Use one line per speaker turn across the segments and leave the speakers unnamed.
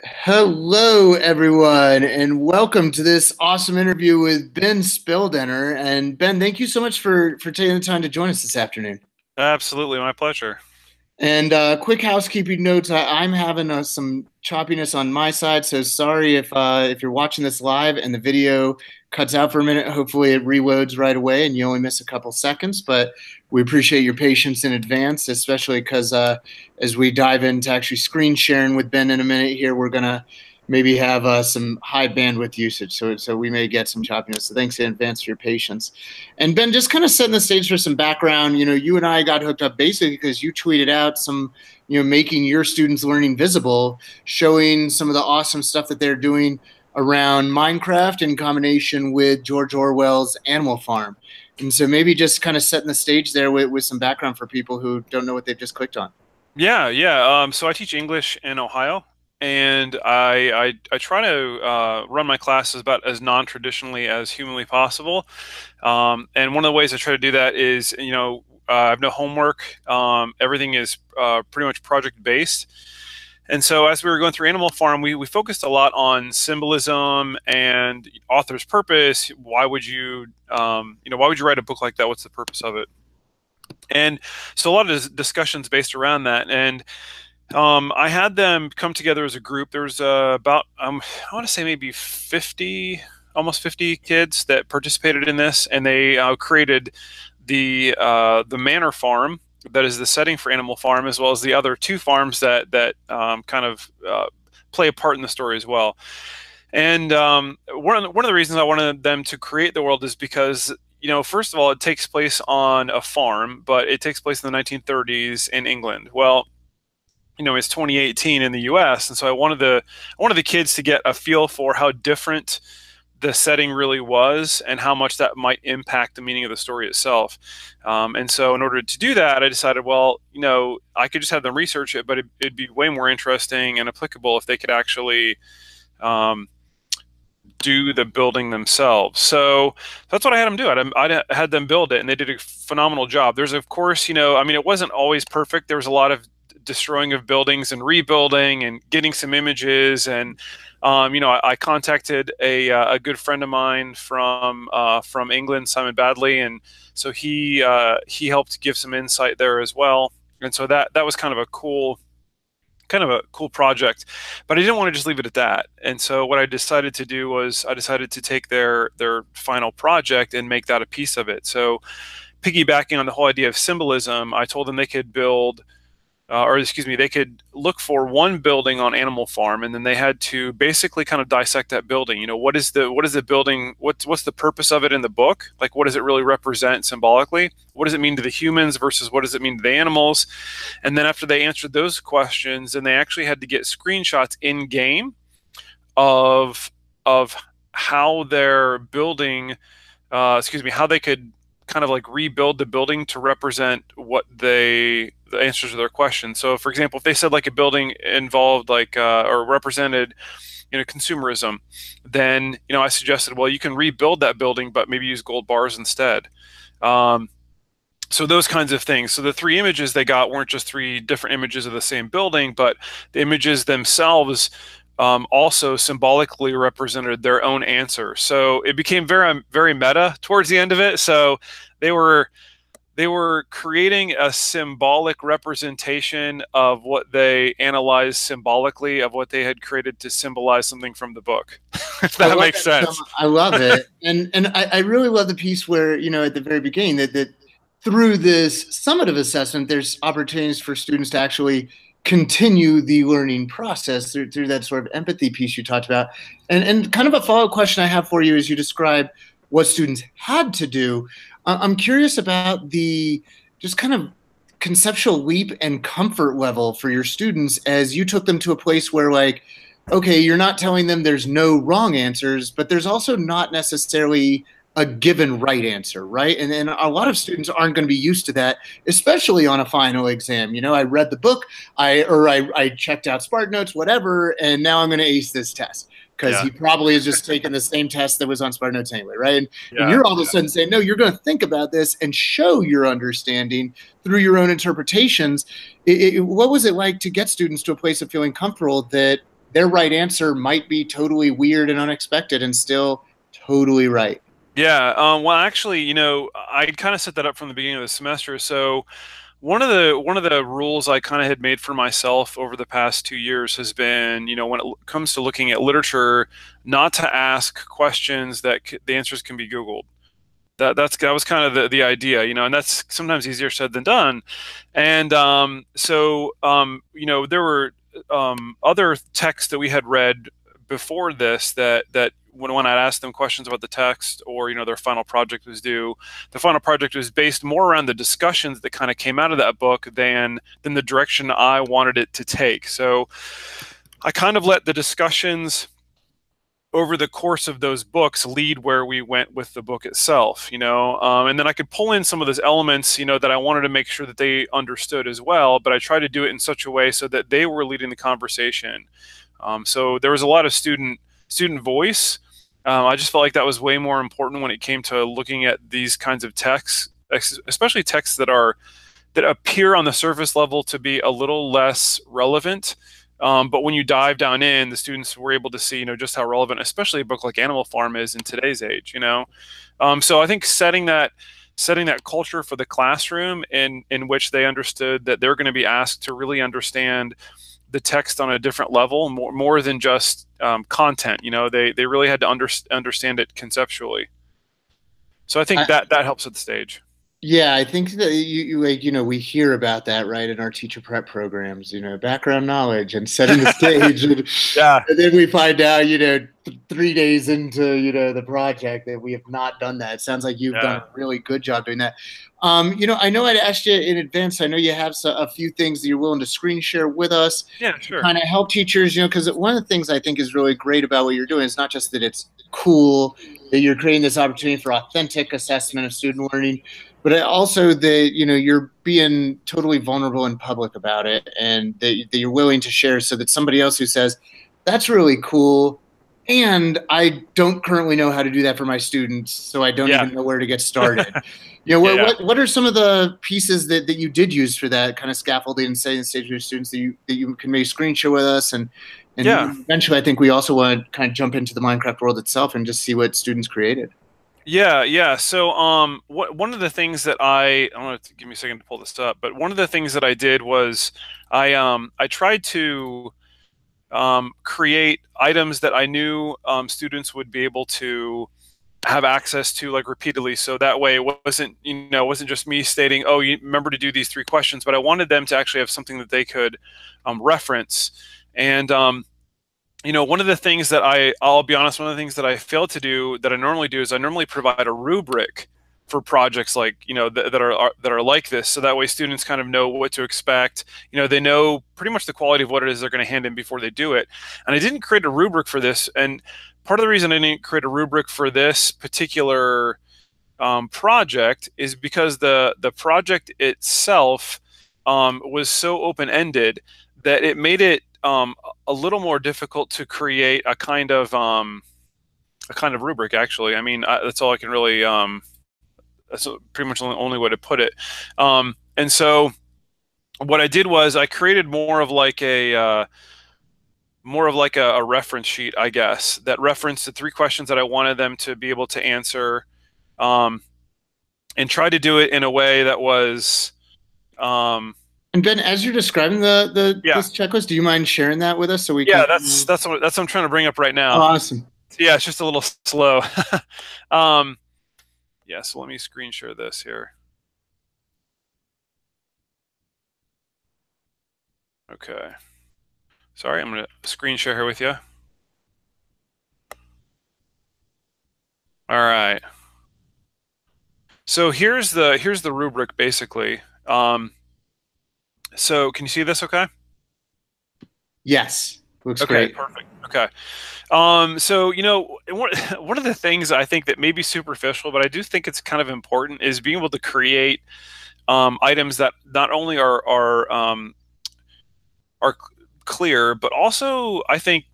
Hello, everyone, and welcome to this awesome interview with Ben Spieldenner. And Ben, thank you so much for taking the time to join us this afternoon.
Absolutely, my pleasure.
And quick housekeeping notes: I'm having some choppiness on my side, so sorry if you're watching this live and the video cuts out for a minute. Hopefully, it reloads right away and you only miss a couple seconds. But we appreciate your patience in advance, especially because as we dive into actually screen sharing with Ben in a minute here, we're gonna maybe have some high bandwidth usage, so we may get some choppiness. So thanks in advance for your patience. And Ben, just kind of setting the stage for some background. You and I got hooked up basically because you tweeted out some, making your students learning visible, showing some of the awesome stuff that they're doing around Minecraft in combination with George Orwell's Animal Farm. And so maybe just kind of setting the stage there with some background for people who don't know what they've just clicked on.
Yeah. So I teach English in Ohio, and I try to run my classes about as non-traditionally as humanly possible. And one of the ways I try to do that is, I have no homework. Everything is pretty much project based. And so as we were going through Animal Farm, we focused a lot on symbolism and author's purpose. Why would you write a book like that? What's the purpose of it? And so a lot of discussions based around that. And I had them come together as a group. There was about, I want to say maybe 50, almost 50 kids that participated in this. And they created the manor farm that is the setting for Animal Farm, as well as the other two farms that kind of play a part in the story as well. And one of the reasons I wanted them to create the world is because, first of all, it takes place on a farm, but it takes place in the 1930s in England. Well, it's 2018 in the U.S., and so I wanted the kids to get a feel for how different the setting really was and how much that might impact the meaning of the story itself. And so in order to do that, I decided, well, I could just have them research it, but it'd be way more interesting and applicable if they could actually do the building themselves. So that's what I had them do. I had them build it, and they did a phenomenal job. There's, of course, it wasn't always perfect. There was a lot of destroying of buildings and rebuilding and getting some images. And, I contacted a good friend of mine from England, Simon Badley. And so he helped give some insight there as well. And so that was kind of a cool project, but I didn't want to just leave it at that. And so what I decided to do was I decided to take their final project and make that a piece of it. So piggybacking on the whole idea of symbolism, I told them they could they could look for one building on Animal Farm, and then they had to basically kind of dissect that building. What is the building? What's the purpose of it in the book? Like, what does it really represent symbolically? What does it mean to the humans versus what does it mean to the animals? And then after they answered those questions, then they actually had to get screenshots in game of how their building, how they could kind of like rebuild the building to represent the answers to their questions. So, for example, if they said like a building involved or represented, consumerism, then I suggested, well, you can rebuild that building, but maybe use gold bars instead. So those kinds of things. So the three images they got weren't just three different images of the same building, but the images themselves also symbolically represented their own answer. So it became very, very meta towards the end of it. So they were creating a symbolic representation of what they analyzed symbolically of what they had created to symbolize something from the book. If
I
that
love
makes
that so
sense.
much. I love it, and I really love the piece where at the very beginning that through this summative assessment, there's opportunities for students to actually continue the learning process through that sort of empathy piece you talked about. And kind of a follow-up question I have for you as you describe what students had to do. I'm curious about the just kind of conceptual leap and comfort level for your students as you took them to a place where, like, okay, you're not telling them there's no wrong answers, but there's also not necessarily a given right answer, right? And a lot of students aren't going to be used to that, especially on a final exam. I read the book, I checked out Spark Notes, whatever, and now I'm going to ace this test because
Yeah.
he probably has just taken the same test that was on Spark Notes anyway, right? And
Yeah.
you're all of a sudden saying, no, you're going to think about this and show your understanding through your own interpretations. What was it like to get students to a place of feeling comfortable that their right answer might be totally weird and unexpected and still totally right.
Yeah, well, actually, I kind of set that up from the beginning of the semester. So one of the rules I kind of had made for myself over the past 2 years has been, when it comes to looking at literature, not to ask questions that the answers can be Googled. That was kind of the idea, and that's sometimes easier said than done. And there were other texts that we had read before this that when I'd ask them questions about the text, or their final project was due, the final project was based more around the discussions that kind of came out of that book than the direction I wanted it to take. So I kind of let the discussions over the course of those books lead where we went with the book itself, and then I could pull in some of those elements, that I wanted to make sure that they understood as well, but I tried to do it in such a way so that they were leading the conversation. So there was a lot of student voice. I just felt like that was way more important when it came to looking at these kinds of texts, especially texts that appear on the surface level to be a little less relevant. But when you dive down in, the students were able to see, just how relevant, especially a book like Animal Farm is in today's age. So I think setting that culture for the classroom in which they understood that they're going to be asked to really understand the text on a different level, more than just content. They really had to understand it conceptually. So I think
I,
that helps at the stage.
Yeah, I think that like, we hear about that, right, in our teacher prep programs, background knowledge and setting the stage.
Yeah,
And then we find out, 3 days into, the project that we have not done that. It sounds like you've done
yeah,
a really good job doing that. I know I'd asked you in advance. I know you have a few things that you're willing to screen share with us
yeah,
to
sure.
kind of help teachers, because one of the things I think is really great about what you're doing is not just that it's cool, that you're creating this opportunity for authentic assessment of student learning, but also that you're being totally vulnerable in public about it, and that you're willing to share, so that somebody else who says that's really cool and I don't currently know how to do that for my students, so I don't
Yeah,
even know where to get started. what
yeah,
what what are some of the pieces that you did use for that kind of scaffolding and setting the stage for your students that you can maybe screen share with us, and
yeah.
eventually I think we also want to kind of jump into the Minecraft world itself and just see what students created.
Yeah, yeah. So, one of the things that I want to give me a second to pull this up, but one of the things that I did was I tried to create items that I knew students would be able to have access to, like, repeatedly. So that way it wasn't just me stating, "Oh, you remember to do these 3 questions," but I wanted them to actually have something that they could reference. And one of the things that I'll be honest, one of the things that I failed to do that I normally do is I normally provide a rubric for projects like, that are like this. So that way students kind of know what to expect. They know pretty much the quality of what it is they're going to hand in before they do it. And I didn't create a rubric for this. And part of the reason I didn't create a rubric for this particular project is because the project itself was so open-ended that it made it a little more difficult to create a kind of rubric. Actually, I mean, that's all I can really. That's pretty much the only way to put it. And so what I did was I created more of like a reference sheet, I guess, that referenced the 3 questions that I wanted them to be able to answer, um, and tried to do it in a way that was, um,
And Ben, as you're describing the
yeah,
this checklist, do you mind sharing that with us so we can?
yeah. That's what I'm trying to bring up right now.
Awesome.
Yeah, it's just a little slow. um, yeah, so let me screen share this here. Okay. Sorry, I'm gonna screen share here with you. All right. So here's the rubric basically. So can you see this okay?
Yes, looks
Okay,
great.
perfect. Okay. So one of the things I think that may be superficial, but I do think it's kind of important, is being able to create items that not only are clear, but also I think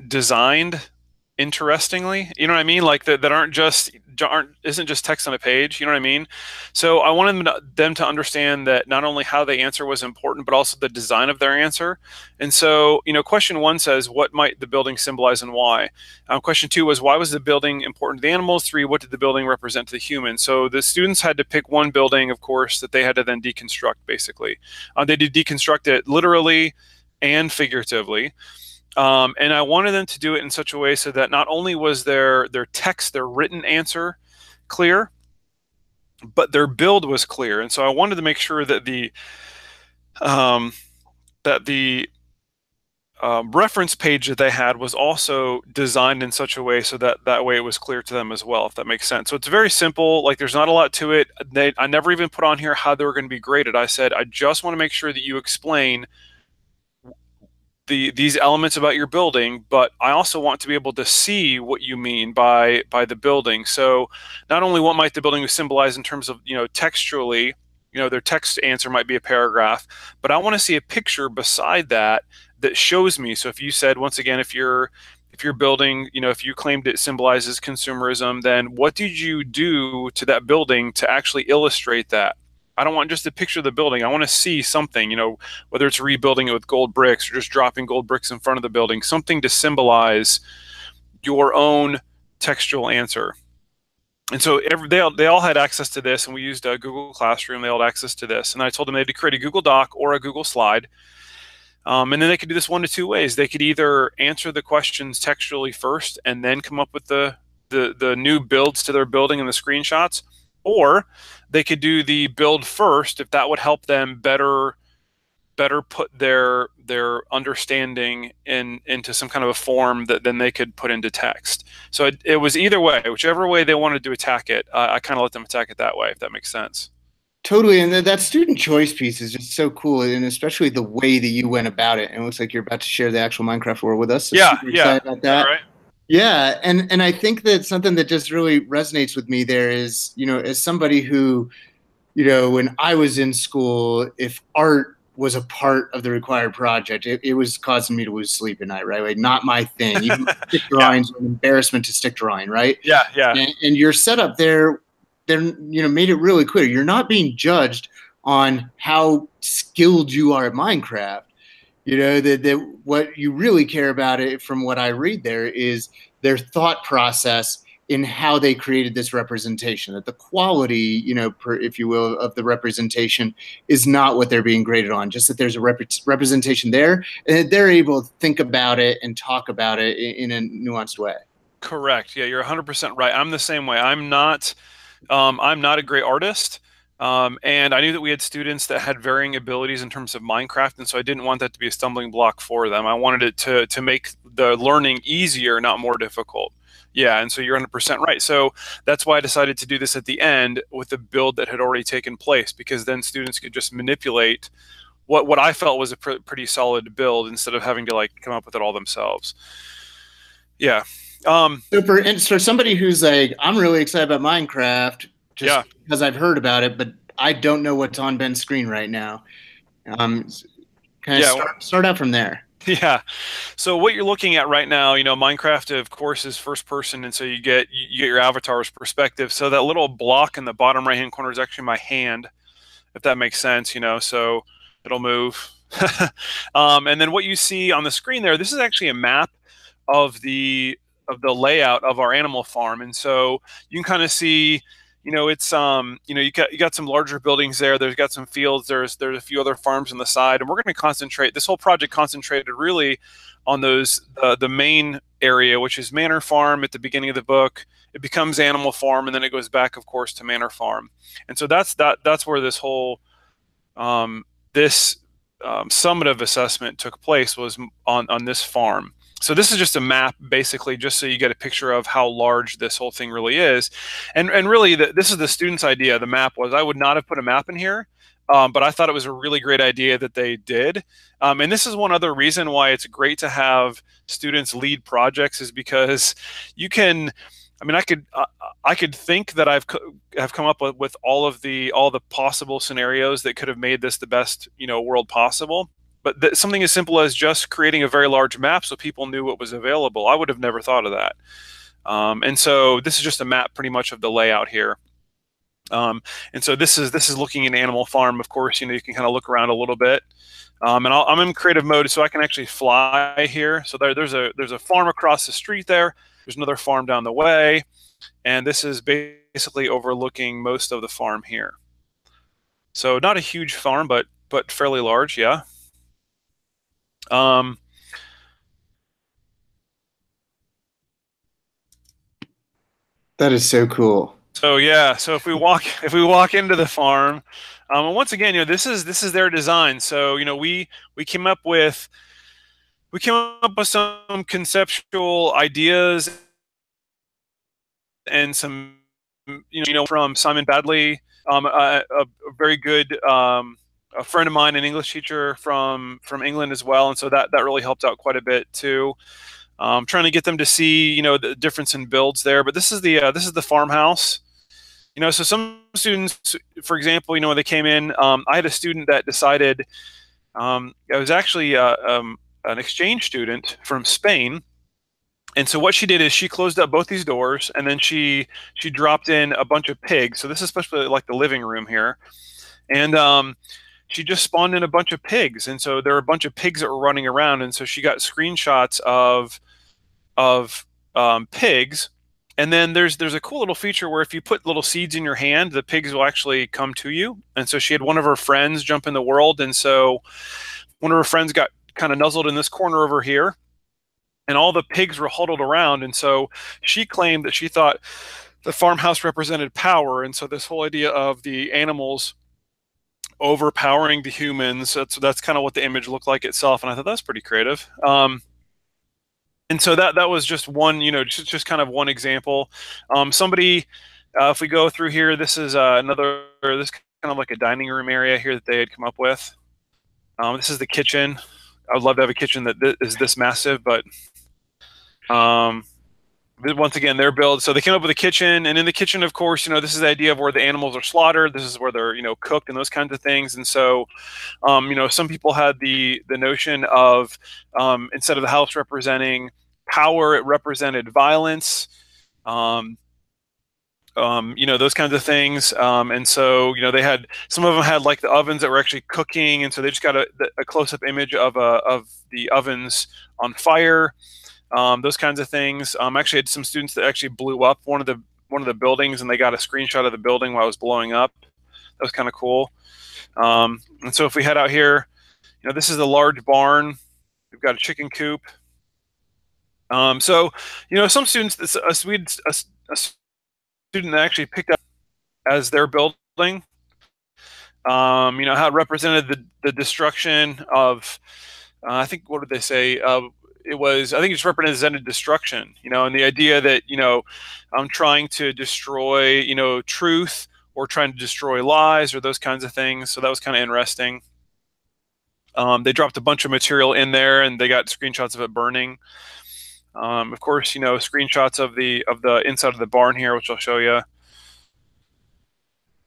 designed interestingly. You know what I mean? Like that aren't just aren't isn't just text on a page. You know what I mean? So I wanted them to understand that not only how they answer was important, but also the design of their answer. And so, question one says, what might the building symbolize and why? Question two was, why was the building important to the animals? Three, what did the building represent to the humans? So the students had to pick one building, of course, that they had to then deconstruct, basically. They did deconstruct it literally and figuratively. And I wanted them to do it in such a way so that not only was their text, their written answer clear, but their build was clear. And so I wanted to make sure that um, the reference page that they had was also designed in such a way so that that way it was clear to them as well, if that makes sense. So it's very simple. Like, there's not a lot to it. I never even put on here how they were going to be graded. I said, I just want to make sure that you explain these elements about your building, but I also want to be able to see what you mean by the building. So not only what might the building symbolize in terms of, textually, their text answer might be a paragraph, but I want to see a picture beside that that shows me. So if you said, once again, if you're building, if you claimed it symbolizes consumerism, then what did you do to that building to actually illustrate that? I don't want just a picture of the building. I want to see something, whether it's rebuilding it with gold bricks or just dropping gold bricks in front of the building, something to symbolize your own textual answer. And so they all had access to this, and we used a Google Classroom. They all had access to this. And I told them they had to create a Google Doc or a Google Slide. And then they could do this one of two ways. They could either answer the questions textually first and then come up with the new builds to their building and the screenshots, or they could do the build first if that would help them better put their understanding into some kind of a form that then they could put into text. So it was either way, whichever way they wanted to attack it. I kind of let them attack it that way, if that makes sense.
Totally, and that student choice piece is just so cool, and especially the way that you went about it. And it looks like you're about to share the actual Minecraft world with us. So
Yeah,
super
yeah.
excited about that.
All right.
Yeah, and I think that something that just really resonates with me there is, as somebody who, when I was in school, if art was a part of the required project, it was causing me to lose sleep at night, right? Like, not my thing. Even stick drawings are an embarrassment to stick drawing, right?
Yeah, yeah.
And your setup there, made it really clear. You're not being judged on how skilled you are at Minecraft. That what you really care about, it from what I read there, is their thought process in how they created this representation, that the quality, if you will, of the representation is not what they're being graded on, just that there's a representation there, and that they're able to think about it and talk about it in a nuanced way.
Correct. Yeah, you're 100% right. I'm the same way. I'm not a great artist. And I knew that we had students that had varying abilities in terms of Minecraft, and so I didn't want that to be a stumbling block for them. I wanted it to make the learning easier, not more difficult. Yeah, and so you're 100% right. So that's why I decided to do this at the end with the build that had already taken place, because then students could just manipulate what I felt was a pretty solid build instead of having to come up with it all themselves. Yeah.
So for somebody who's like, I'm really excited about Minecraft just because I've heard about it, but I don't know what's on Ben's screen right now. Kind of start out from there.
Yeah. So what you're looking at right now, Minecraft, of course, is first person, and so you get your avatar's perspective. So that little block in the bottom right hand corner is actually my hand, if that makes sense. So it'll move. And then what you see on the screen there, this is actually a map of the layout of our animal farm, and so you can kind of see, it's you got some larger buildings there. There's got some fields. There's a few other farms on the side, and we're going to concentrate. This whole project concentrated really on the main area, which is Manor Farm at the beginning of the book. It becomes Animal Farm, and then it goes back, of course, to Manor Farm. And so that's where this whole summative assessment took place, was on this farm. So this is just a map, basically, just so you get a picture of how large this whole thing really is. And really, this is the student's idea. The map was, I would not have put a map in here, but I thought it was a really great idea that they did. And this is one other reason why it's great to have students lead projects, is because you can, I could think that have come up with all the possible scenarios that could have made this the best, world possible. But something as simple as just creating a very large map so people knew what was available, I would have never thought of that. And so this is just a map pretty much of the layout here. And so this is looking at Animal Farm. Of course, you can kind of look around a little bit. And I'm in creative mode, so I can actually fly here. So there's a farm across the street there. There's another farm down the way, and this is basically overlooking most of the farm here. So not a huge farm, but fairly large, yeah. Um,
That is so cool.
so yeah, so if we walk into the farm, and once again, this is their design. So we came up with some conceptual ideas and some from Simon Badley, a very good a friend of mine, an English teacher from England as well, and so that really helped out quite a bit too. Trying to get them to see the difference in builds there. But this is the farmhouse. So some students, for example, when they came in, I had a student that decided it was actually an exchange student from Spain. And so what she did is she closed up both these doors, and then she dropped in a bunch of pigs. So this is especially like the living room here, and she just spawned in a bunch of pigs. And so there were a bunch of pigs that were running around, and so she got screenshots of pigs. And then there's a cool little feature where if you put little seeds in your hand, the pigs will actually come to you. And so she had one of her friends jump in the world, and so one of her friends got kind of nuzzled in this corner over here, and all the pigs were huddled around. And so she claimed that she thought the farmhouse represented power. And so this whole idea of the animals overpowering the humans, that's kind of what the image looked like itself. And I thought that's pretty creative. And so that was just one, just kind of one example. Somebody, if we go through here, this is this kind of like a dining room area here that they had come up with. This is the kitchen. I would love to have a kitchen that is this massive, but once again, their build. So they came up with a kitchen, and in the kitchen, of course, this is the idea of where the animals are slaughtered. This is where they're, cooked and those kinds of things. And so, some people had the notion of instead of the house representing power, it represented violence. Those kinds of things. And so, they had, some of them had like the ovens that were actually cooking. And so they just got a close-up image of the ovens on fire, those kinds of things. Actually had some students that actually blew up one of the buildings, and they got a screenshot of the building while it was blowing up. That was kind of cool. And so if we head out here, this is a large barn. We've got a chicken coop. So, some students, a student that actually picked up as their building, how it represented the destruction of, I think, what did they say? I think it just represented destruction, and the idea that, I'm trying to destroy, truth, or trying to destroy lies, or those kinds of things. So that was kind of interesting. They dropped a bunch of material in there, and they got screenshots of it burning. Of course, screenshots of the inside of the barn here, which I'll show you.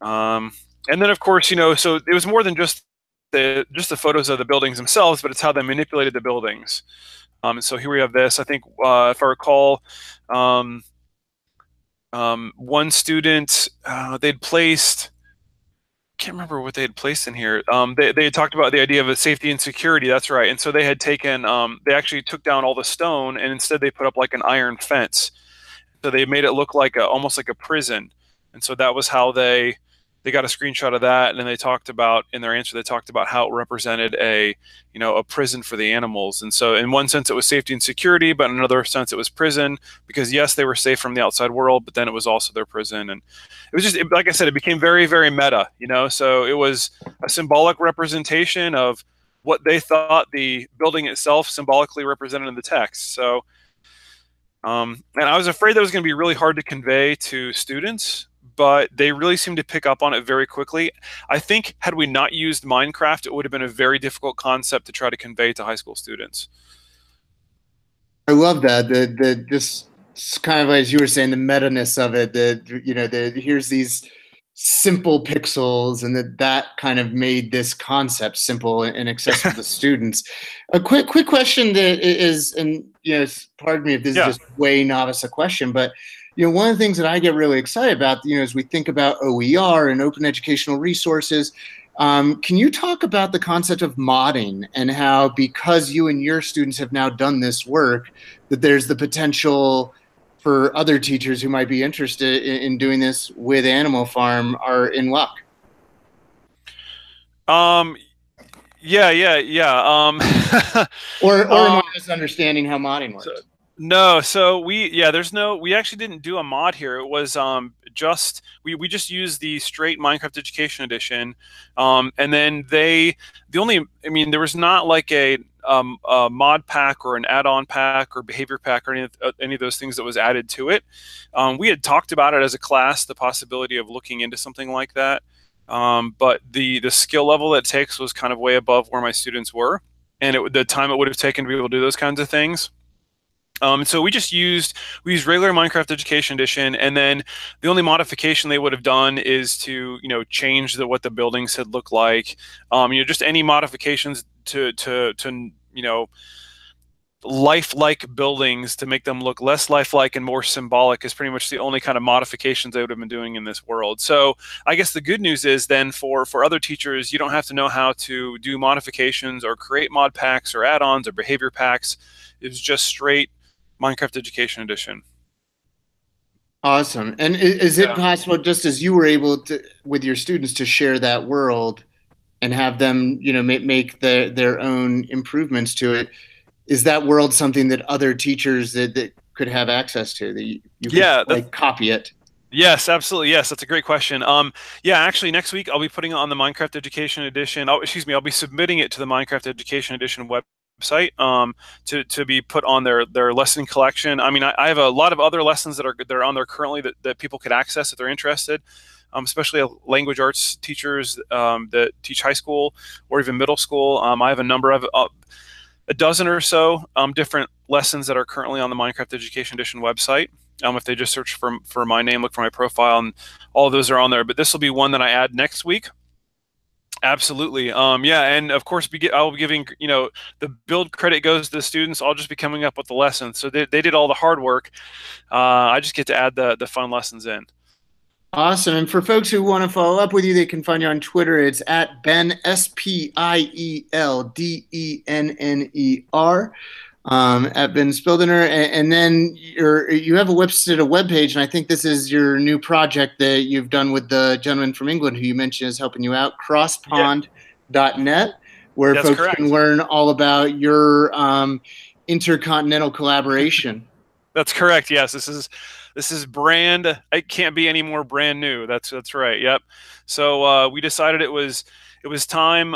And then, of course, so it was more than just the photos of the buildings themselves, but it's how they manipulated the buildings. And so here we have this. I think, if I recall, one student, they'd placed, can't remember what they had placed in here. They had talked about the idea of a safety and security. That's right. And so they had taken, they actually took down all the stone, and instead they put up like an iron fence. So they made it look like almost like a prison. And so that was how they got a screenshot of that. And then they talked about, in their answer, they talked about how it represented a prison for the animals. And so in one sense it was safety and security, but in another sense it was prison, because yes, they were safe from the outside world, but then it was also their prison. And it was just, like I said, it became very, very meta, so it was a symbolic representation of what they thought the building itself symbolically represented in the text. So, and I was afraid that was going to be really hard to convey to students, but they really seemed to pick up on it very quickly. I think had we not used Minecraft, it would have been a very difficult concept to try to convey to high school students.
I love that. Just kind of, as you were saying, the meta-ness of it. Here's these simple pixels, and that kind of made this concept simple and accessible to students. A quick question that is, and pardon me if this is
Yeah.
just way novice a question, but one of the things that I get really excited about, as we think about OER and open educational resources, can you talk about the concept of modding and how, because you and your students have now done this work, that there's the potential for other teachers who might be interested in doing this with Animal Farm are in luck?
Um, yeah.
Or am I
um,
misunderstanding how modding
so,
works?
no, so we actually didn't do a mod here. It was just we just used the straight Minecraft Education Edition, and then I mean, there was not like a mod pack or an add-on pack or behavior pack or any of those things that was added to it. We had talked about it as a class, the possibility of looking into something like that. But the skill level it takes was kind of way above where my students were, and the time it would have taken to be able to do those kinds of things. So we used regular Minecraft Education Edition, and then the only modification they would have done is to change what the buildings had looked like. Just any modifications to lifelike buildings to make them look less lifelike and more symbolic is pretty much the only kind of modifications they would have been doing in this world. So I guess the good news is then for other teachers, you don't have to know how to do modifications or create mod packs or add-ons or behavior packs. It's just straight Minecraft Education Edition.
Awesome. And is it
Yeah.
possible, just as you were able to with your students, to share that world and have them, make their own improvements to it? Is that world something that other teachers that could have access to, that you could
Yeah,
like copy it?
yes, absolutely. Yes, that's a great question. Yeah, actually, next week I'll be putting it on the Minecraft Education Edition. Oh, excuse me, I'll be submitting it to the Minecraft Education Edition website to be put on their lesson collection. I mean, I have a lot of other lessons that are on there currently that people could access if they're interested. Especially language arts teachers that teach high school or even middle school. I have a number of a dozen or so different lessons that are currently on the Minecraft Education Edition website. If they just search for my name, look for my profile, and all of those are on there. But this will be one that I add next week. Absolutely. Yeah, and of course, I'll be giving the build credit goes to the students. I'll just be coming up with the lessons, so they did all the hard work. I just get to add the fun lessons in.
Awesome. And for folks who want to follow up with you, they can find you on Twitter. It's at Ben Spieldenner, at Ben Spieldenner. And then you have a webpage, and I think this is your new project that you've done with the gentleman from England who you mentioned is helping you out,
Yeah,
crosspond.net, where
that's
folks
correct.
can learn all about your intercontinental collaboration.
That's correct. Yes, this is brand. It can't be any more brand new. That's right. Yep. So we decided it was time.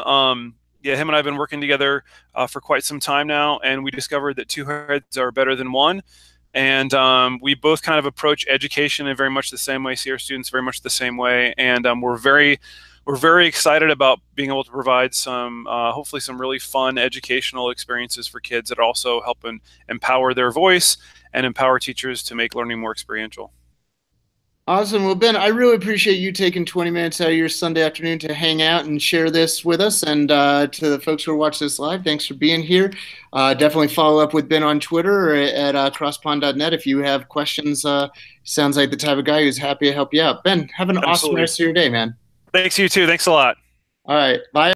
Yeah, him and I have been working together for quite some time now, and we discovered that two heads are better than one. And we both kind of approach education in very much the same way, see our students very much the same way, and we're very excited about being able to provide some, hopefully some really fun educational experiences for kids that also help empower their voice and empower teachers to make learning more experiential.
Awesome. Well, Ben, I really appreciate you taking 20 minutes out of your Sunday afternoon to hang out and share this with us. And to the folks who are watching this live, thanks for being here. Definitely follow up with Ben on Twitter or at crosspond.net if you have questions. Sounds like the type of guy who's happy to help you out. Ben, have an awesome
Absolutely.
rest of your day, man.
Thanks, you too. Thanks a lot.
All right. Bye.